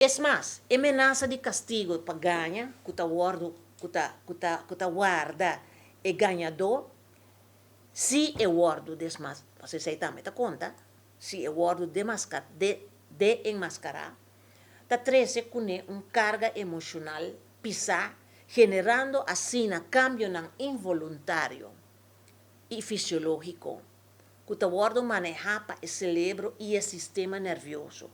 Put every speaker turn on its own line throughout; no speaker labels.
Es mais, amenaça de castigo para ganhar, que guarda e ganhador, se eu guardo desmas, você sei também, tá conta? Se eu guardo de enmascarar, tá treze com carga emocional pisar, generando assim cambio involuntário e fisiológico, que tá guardo manejar para o cérebro e o sistema nervioso.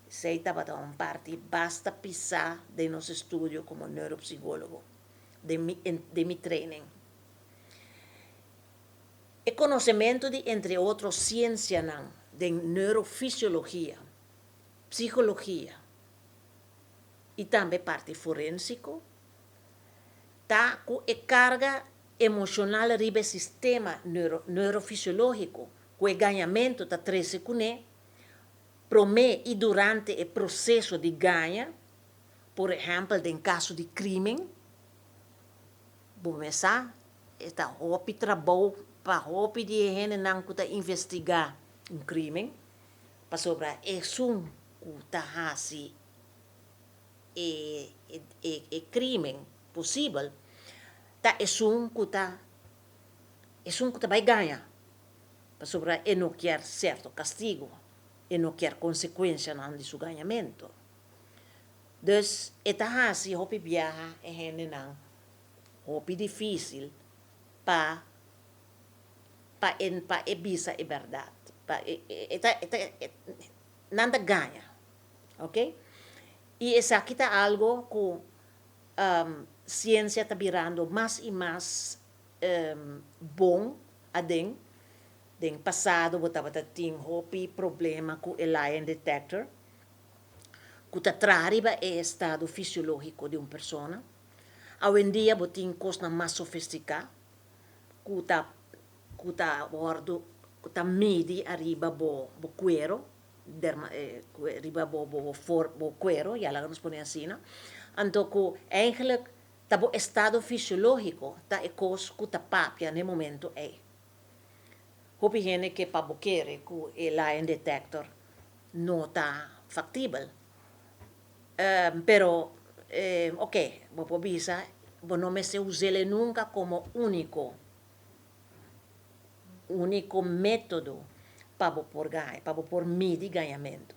Sei estava da uma parte, basta pisar de nosso estúdio como neuropsicólogo, de mi training. E conhecimento de, entre outros, ciência de neurofisiologia, psicologia e também parte forênsico, tá com a carga emocional ribe sistema neurofisiológico, com o ganhamento tá 13 com promê e durante o processo de ganha, por exemplo, em caso de crime, começar, está hopi trabalho para hopi de gente não que investigar um crime, para sobre isso que está assim crime possível, tá que vai ganhar, para sobre não quer certo castigo, e não quer consequência de seu ganhamento. Dus, está assim hopi viaja e gente não hopi difícil para visa a verdade. Nada ganha, ok? E essa aqui está algo que ciência está virando mais e mais bom adem. Den passado, botava tinha hopi problema com o lie detector, que está trariba o estado fisiológico de uma pessoa. Hoje em dia, botin coisa mais sofisticada, que está medi arriba bo cuero, arriba bo cuero, e ela nos põe assim, não? Então, que eigenlijk, tá bo estado fisiológico, tá é coisa que tá papia no momento é. Hopi gente que para boquere, que o lie detector não está factível. Pero, ok, vou bisa, não me se usele nunca como único método para por medir ganhamento.